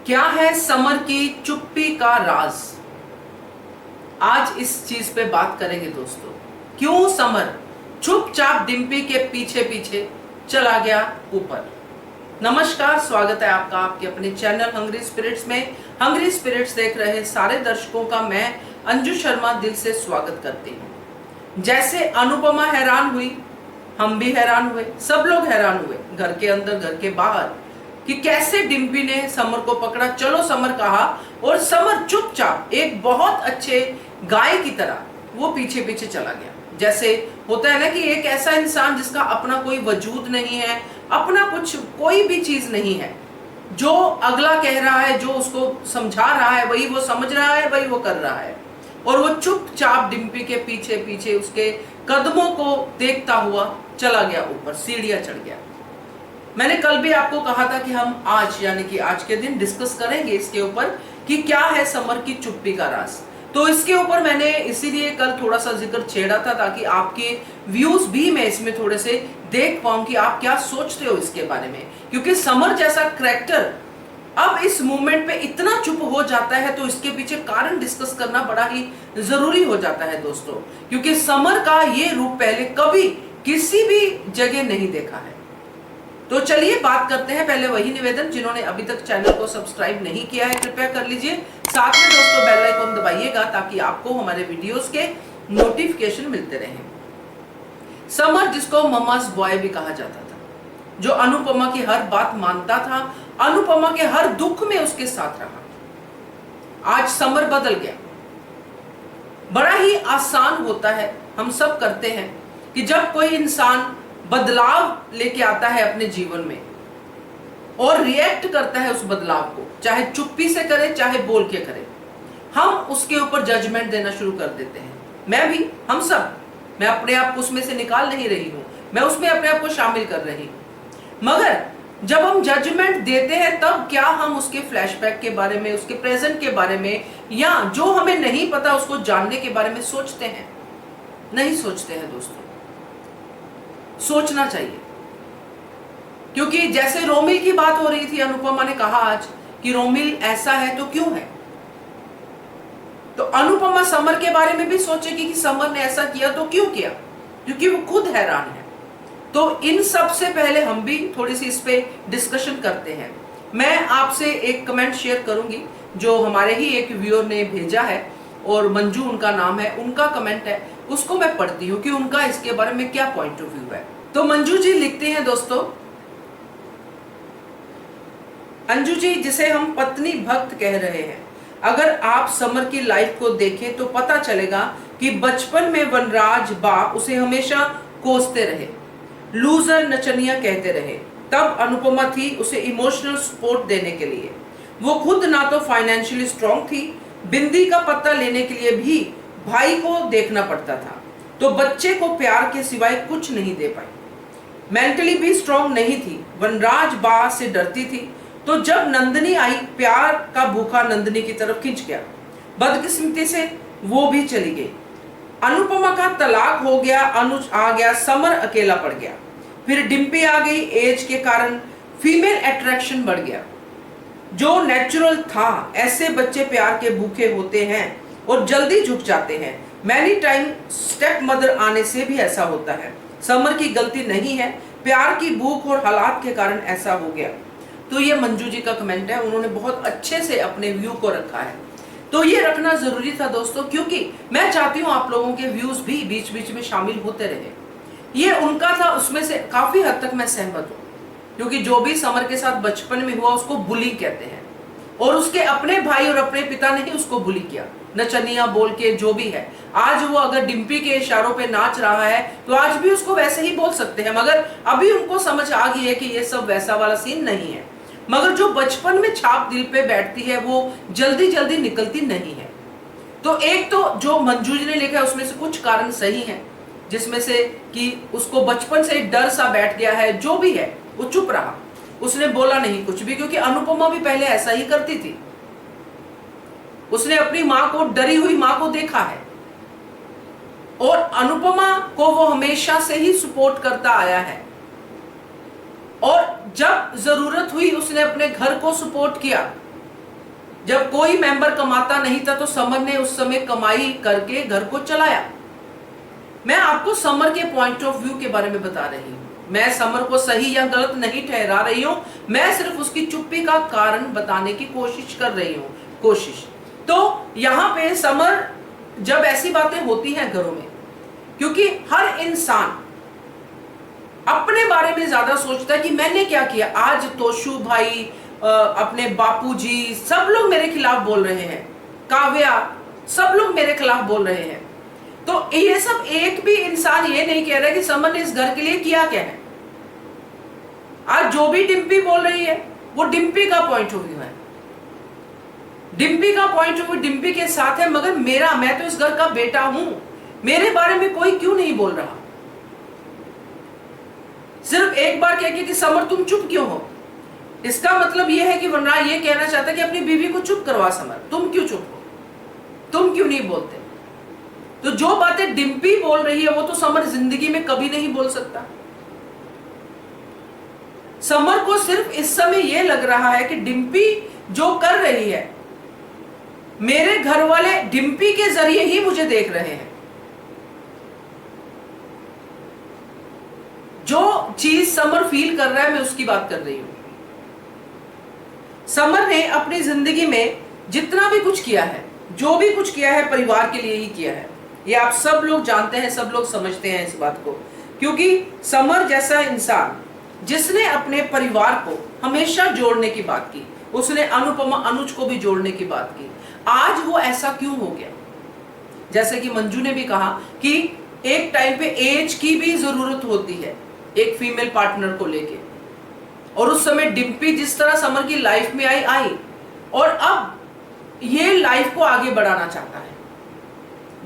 क्या है समर की चुप्पी का राज। आज इस चीज पे बात करेंगे दोस्तों। क्यों समर चुपचाप डिम्पी के पीछे पीछे चला गया ऊपर। नमस्कार, स्वागत है आपका आपके अपने चैनल हंग्री स्पिरिट्स में। हंग्री स्पिरिट्स देख रहे सारे दर्शकों का मैं अंजू शर्मा दिल से स्वागत करती हूँ। जैसे अनुपमा हैरान हुई, हम भी हैरान हुए, सब लोग हैरान हुए, घर के अंदर घर के बाहर, कि कैसे डिम्पी ने समर को पकड़ा, चलो समर कहा, और समर चुपचाप एक बहुत अच्छे गाय की तरह वो पीछे पीछे चला गया। जैसे होता है ना कि एक ऐसा इंसान जिसका अपना कोई वजूद नहीं है, अपना कुछ कोई भी चीज नहीं है, जो अगला कह रहा है, जो उसको समझा रहा है, वही वो समझ रहा है, वही वो कर रहा है, और वो चुपचाप डिम्पी के पीछे पीछे उसके कदमों को देखता हुआ चला गया ऊपर, सीढ़ियां चढ़ गया। मैंने कल भी आपको कहा था कि हम आज यानी कि आज के दिन डिस्कस करेंगे इसके ऊपर कि क्या है समर की चुप्पी का राज। तो इसके ऊपर मैंने इसीलिए कल थोड़ा सा जिक्र छेड़ा था ताकि आपके व्यूज भी मैं इसमें थोड़े से देख पाऊं कि आप क्या सोचते हो इसके बारे में। क्योंकि समर जैसा कैरेक्टर अब इस मूवमेंट पे इतना चुप हो जाता है तो इसके पीछे कारण डिस्कस करना बड़ा ही जरूरी हो जाता है दोस्तों। क्योंकि समर का ये रूप पहले कभी किसी भी जगह नहीं देखा है। तो चलिए बात करते हैं। पहले वही निवेदन, जिन्होंने अभी तक चैनल को सब्सक्राइब नहीं किया है कृपया कर लीजिए, साथ में दोस्तों बेल आइकन दबाइएगा ताकि आपको हमारे वीडियोस के नोटिफिकेशन मिलते रहें। समर, जिसको मम्मास बॉय भी कहा जाता था, जो अनुपमा की हर बात मानता था, अनुपमा के हर दुख में उसके साथ रहा, आज समर बदल गया। बड़ा ही आसान होता है, हम सब करते हैं कि जब कोई इंसान बदलाव लेके आता है अपने जीवन में और रिएक्ट करता है उस बदलाव को, चाहे चुप्पी से करे चाहे बोल के करे, हम उसके ऊपर जजमेंट देना शुरू कर देते हैं। मैं भी, हम सब, मैं अपने आप को उसमें से निकाल नहीं रही हूं, मैं उसमें अपने आप को शामिल कर रही हूं। मगर जब हम जजमेंट देते हैं तब क्या हम उसके फ्लैशबैक के बारे में, उसके प्रेजेंट के बारे में, या जो हमें नहीं पता उसको जानने के बारे में सोचते हैं? नहीं सोचते हैं दोस्तों। सोचना चाहिए, क्योंकि जैसे रोमिल की बात हो रही थी, अनुपमा ने कहा आज कि रोमिल ऐसा है तो क्यों है, तो अनुपमा समर के बारे में भी सोचेगी कि समर ने ऐसा किया तो क्यों किया, क्योंकि वो खुद हैरान है। तो इन सब से पहले हम भी थोड़ी सी इस पे डिस्कशन करते हैं। मैं आपसे एक कमेंट शेयर करूंगी जो हमारे ही एक व्यूअर ने भेजा है, और मंजू उनका नाम है, उनका कमेंट है, उसको मैं पढ़ती हूँ कि उनका इसके बारे में क्या पॉइंट ऑफ व्यू है। तो मंजू जी लिखते हैं दोस्तों, अंजू जी, जिसे हम पत्नी भक्त कह रहे हैं, अगर आप समर की लाइफ को देखें तो पता चलेगा कि बचपन में वनराज बा उसे हमेशा कोसते रहे, लूजर नचनिया कहते रहे। तब अनुपमा थी उसे इमोशनल सपोर्ट देने के लिए। वो खुद ना तो फाइनेंशियली स्ट्रांग थी, बिंदी का पत्ता लेने के लिए भी भाई को देखना पड़ता था, तो बच्चे को प्यार के सिवाय कुछ नहीं दे पाई। मेंटली भी स्ट्रांग नहीं थी, वनराज बा से डरती थी। तो जब नंदनी आई, प्यार का भूखा नंदनी की तरफ खिंच गया, बदकिस्मती से वो भी चली गई। अनुपमा का तलाक हो गया, अनुज आ गया, समर अकेला पड़ गया। फिर डिम्पी आ गई, एज के कारण फीमेल अट्रैक्शन बढ़ गया, जो नेचुरल था। ऐसे बच्चे प्यार के भूखे होते हैं और जल्दी झुक जाते हैं। मैनी टाइम स्टेप मदर आने से भी ऐसा होता है। समर की गलती नहीं है, प्यार की भूख और हालात के कारण ऐसा हो गया। तो ये मंजू जी का कमेंट है, उन्होंने बहुत अच्छे से अपने व्यू को रखा है। तो ये रखना जरूरी था दोस्तों, क्योंकि मैं चाहती हूँ आप लोगों के व्यूज भी बीच बीच में शामिल होते रहे। ये उनका था, उसमें से काफी हद तक मैं सहमत हूँ, क्योंकि जो भी समर के साथ बचपन में हुआ उसको बुली कहते हैं, और उसके अपने भाई और अपने पिता ने ही उसको बुली किया, नचनिया बोल के, जो भी है। आज वो अगर डिम्पी के इशारों पे नाच रहा है तो आज भी उसको वैसे ही बोल सकते हैं, मगर अभी उनको समझ आ गई है कि ये सब वैसा वाला सीन नहीं है। मगर जो बचपन में छाप दिल पे बैठती है वो जल्दी जल्दी निकलती नहीं है। तो एक तो जो मंजू जी ने लिखा है उसमें से कुछ कारण सही है, जिसमें से कि उसको बचपन से डर सा बैठ गया है, जो भी है वो चुप रहा, उसने बोला नहीं कुछ भी, क्योंकि अनुपमा भी पहले ऐसा ही करती थी। उसने अपनी मां को, डरी हुई मां को देखा है, और अनुपमा को वो हमेशा से ही सपोर्ट करता आया है, और जब जरूरत हुई उसने अपने घर को सपोर्ट किया। जब कोई मेंबर कमाता नहीं था तो समर ने उस समय कमाई करके घर को चलाया। मैं आपको समर के पॉइंट ऑफ व्यू के बारे में बता रही हूं। मैं समर को सही या गलत नहीं ठहरा रही हूं, मैं सिर्फ उसकी चुप्पी का कारण बताने की कोशिश कर रही हूं। तो यहां पे समर, जब ऐसी बातें होती हैं घरों में, क्योंकि हर इंसान अपने बारे में ज्यादा सोचता है कि मैंने क्या किया। आज तोशु भाई, अपने बापूजी, सब लोग मेरे खिलाफ बोल रहे हैं, काव्या, सब लोग मेरे खिलाफ बोल रहे हैं। तो ये सब, एक भी इंसान ये नहीं कह रहा कि समर ने इस घर के लिए किया क्या है। आज जो भी डिम्पी बोल रही है वो डिम्पी का पॉइंट ऑफ व्यू है, डिम्पी का पॉइंट ऑफ व्यू डिम्पी के साथ है। मगर मैं तो इस घर का बेटा हूं, मेरे बारे में कोई क्यों नहीं बोल रहा। सिर्फ एक बार कह के कि समर तुम चुप क्यों हो, इसका मतलब यह है कि वनराज ये कहना चाहता है कि अपनी बीवी को चुप करवा समर, तुम क्यों चुप हो, तुम क्यों नहीं बोलते। तो जो बातें डिम्पी बोल रही है वो तो समर जिंदगी में कभी नहीं बोल सकता। समर को सिर्फ इस समय यह लग रहा है कि डिम्पी जो कर रही है, मेरे घर वाले डिम्पी के जरिए ही मुझे देख रहे हैं। जो चीज समर फील कर रहा है, मैं उसकी बात कर रही हूं। समर ने अपनी जिंदगी में जितना भी कुछ किया है, जो भी कुछ किया है, परिवार के लिए ही किया है। ये आप सब लोग जानते हैं, सब लोग समझते हैं इस बात को, क्योंकि समर जैसा इंसान जिसने अपने परिवार को हमेशा जोड़ने की बात की, उसने अनुपमा अनुज को भी जोड़ने की बात की, आज वो ऐसा क्यों हो गया। जैसे कि मंजू ने भी कहा कि एक टाइम पे एज की भी जरूरत होती है एक फीमेल पार्टनर को लेके, और उस समय डिम्पी जिस तरह समर की लाइफ में आई और अब ये लाइफ को आगे बढ़ाना चाहता है,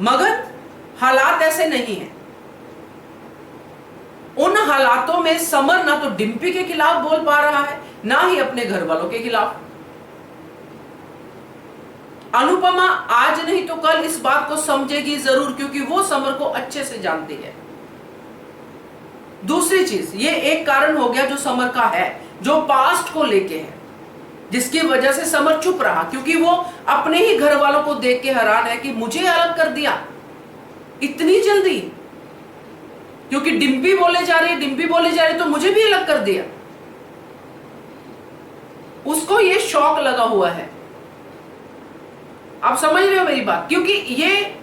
मगर हालात ऐसे नहीं है। उन हालातों में समर ना तो डिम्पी के खिलाफ बोल पा रहा है, ना ही अपने घर वालों के खिलाफ। अनुपमा आज नहीं तो कल इस बात को समझेगी जरूर, क्योंकि वो समर को अच्छे से जानती है। दूसरी चीज, ये एक कारण हो गया जो समर का है, जो पास्ट को लेके है, जिसकी वजह से समर चुप रहा, क्योंकि वो अपने ही घर वालों को देख के हैरान है कि मुझे अलग कर दिया इतनी जल्दी, क्योंकि डिम्पी बोले जा रही तो मुझे भी अलग कर दिया। उसको ये शॉक लगा हुआ है। आप समझ रहे हो मेरी बात, क्योंकि ये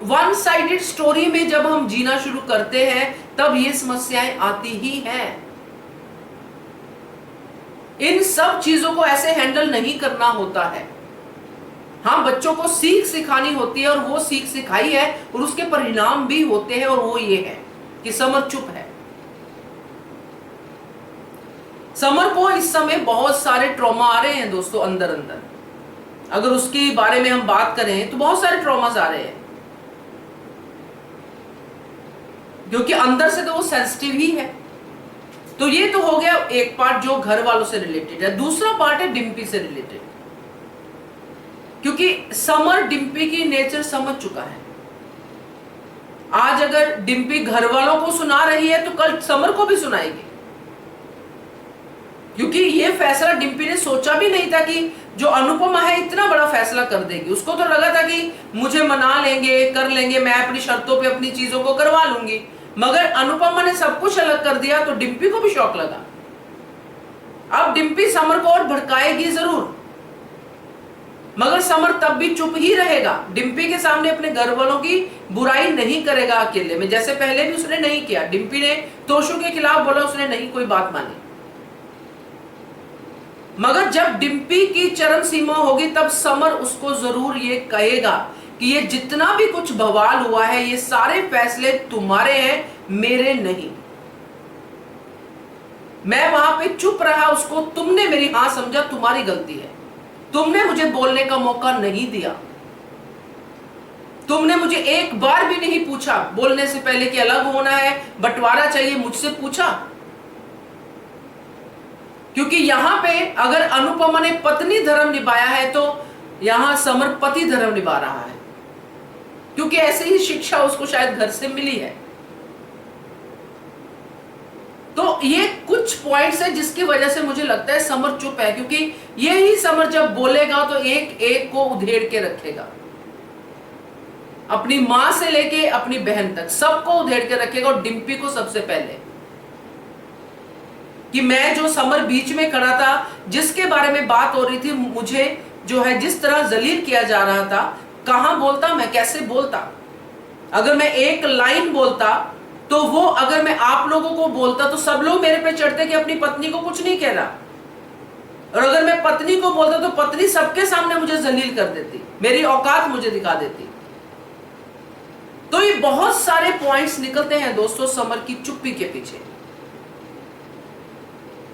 वन साइडेड स्टोरी में जब हम जीना शुरू करते हैं तब ये समस्याएं आती ही हैं। इन सब चीजों को ऐसे हैंडल नहीं करना होता है। हाँ, बच्चों को सीख सिखानी होती है और वो सीख सिखाई है और उसके परिणाम भी होते हैं, और वो ये है कि समर चुप है। समर को इस समय बहुत सारे ट्रॉमा आ रहे हैं दोस्तों, अंदर अंदर अगर उसके बारे में हम बात करें तो बहुत सारे ट्रॉमास आ रहे हैं, क्योंकि अंदर से तो वो सेंसिटिव ही है। तो ये तो हो गया एक पार्ट जो घर वालों से रिलेटेड है। दूसरा पार्ट है डिम्पी से रिलेटेड, क्योंकि समर डिम्पी की नेचर समझ चुका है। आज अगर डिम्पी घर वालों को सुना रही है तो कल समर को भी सुनाएगी, क्योंकि ये फैसला डिम्पी ने सोचा भी नहीं था कि जो अनुपमा है इतना बड़ा फैसला कर देगी। उसको तो लगा था कि मुझे मना लेंगे, कर लेंगे, मैं अपनी शर्तों पे अपनी चीजों को करवा लूंगी, मगर अनुपमा ने सब कुछ अलग कर दिया तो डिम्पी को भी शौक लगा। अब डिम्पी समर को और भड़काएगी जरूर, मगर समर तब भी चुप ही रहेगा। डिम्पी के सामने अपने घर वालों की बुराई नहीं करेगा अकेले में, जैसे पहले भी उसने नहीं किया। डिम्पी ने तोशु के खिलाफ बोला, उसने नहीं कोई बात मानी, मगर जब डिम्पी की चरम सीमा होगी तब समर उसको जरूर ये कहेगा कि ये जितना भी कुछ बवाल हुआ है ये सारे फैसले तुम्हारे हैं, मेरे नहीं। मैं वहां पे चुप रहा, उसको तुमने मेरी हां समझा, तुम्हारी गलती है। तुमने मुझे बोलने का मौका नहीं दिया, तुमने मुझे एक बार भी नहीं पूछा बोलने से पहले कि अलग होना है, बंटवारा चाहिए, मुझसे पूछा। क्योंकि यहां पे अगर अनुपमा ने पत्नी धर्म निभाया है तो यहां समर पति धर्म निभा रहा है, क्योंकि ऐसे ही शिक्षा उसको शायद घर से मिली है। तो ये कुछ पॉइंट्स है जिसकी वजह से मुझे लगता है समर चुप है, क्योंकि यही समर जब बोलेगा तो एक एक को उधेड़ के रखेगा, अपनी मां से लेके अपनी बहन तक सबको उधेड़ के रखेगा, और डिम्पी को सबसे पहले। कि मैं जो समर बीच में खड़ा था, जिसके बारे में बात हो रही थी, मुझे जो है जिस तरह जलील किया जा रहा था, कहां बोलता मैं, कैसे बोलता, अगर मैं एक लाइन बोलता तो वो अगर मैं आप लोगों को बोलता तो सब लोग मेरे पे चढ़ते कि अपनी पत्नी को कुछ नहीं कह रहा, और अगर मैं पत्नी को बोलता तो पत्नी सबके सामने मुझे जलील कर देती, मेरी औकात मुझे दिखा देती। तो ये बहुत सारे पॉइंट्स निकलते हैं दोस्तों समर की चुप्पी के पीछे।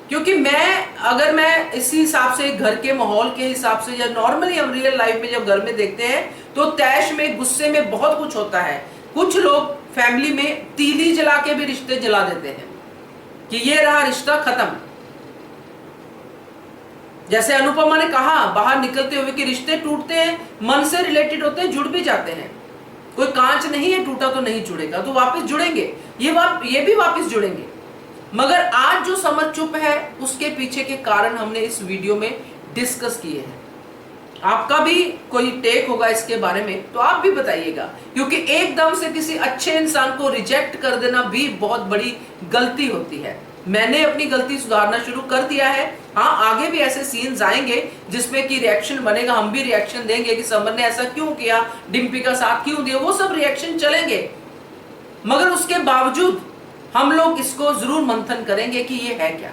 क्योंकि अगर मैं इसी हिसाब से घर के माहौल के हिसाब से, या नॉर्मली हम रियल लाइफ में जब घर में देखते हैं तो तैश में, गुस्से में बहुत कुछ होता है। कुछ लोग फैमिली में तीली जला के भी रिश्ते जला देते हैं कि ये रहा रिश्ता खत्म। जैसे अनुपमा ने कहा बाहर निकलते हुए कि रिश्ते टूटते हैं, मन से रिलेटेड होते हैं, जुड़ भी जाते हैं। कोई कांच नहीं है, टूटा तो नहीं जुड़ेगा, तो वापस जुड़ेंगे, ये भी वापस जुड़ेंगे। मगर आज जो समर चुप है उसके पीछे के कारण हमने इस वीडियो में डिस्कस किए हैं। आपका भी कोई टेक होगा इसके बारे में तो आप भी बताइएगा, क्योंकि एकदम से किसी अच्छे इंसान को रिजेक्ट कर देना भी बहुत बड़ी गलती होती है। मैंने अपनी गलती सुधारना शुरू कर दिया है। हाँ, आगे भी ऐसे सीन्स आएंगे जिसमें कि रिएक्शन बनेगा, हम भी रिएक्शन देंगे कि समर ने ऐसा क्यों किया, डिम्पी का साथ क्यों दिया, वो सब रिएक्शन चलेंगे। मगर उसके बावजूद हम लोग इसको जरूर मंथन करेंगे कि ये है क्या,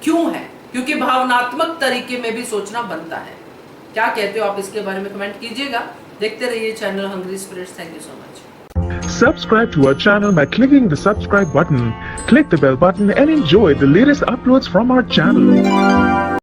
क्यों है, क्योंकि भावनात्मक तरीके में भी सोचना बनता है। क्या कहते हो आप इसके बारे में कमेंट कीजिएगा। देखते रहिए channel hungry spirits. Thank you so much. Subscribe to our channel by clicking the subscribe button. Click the bell button and enjoy the latest uploads from our channel.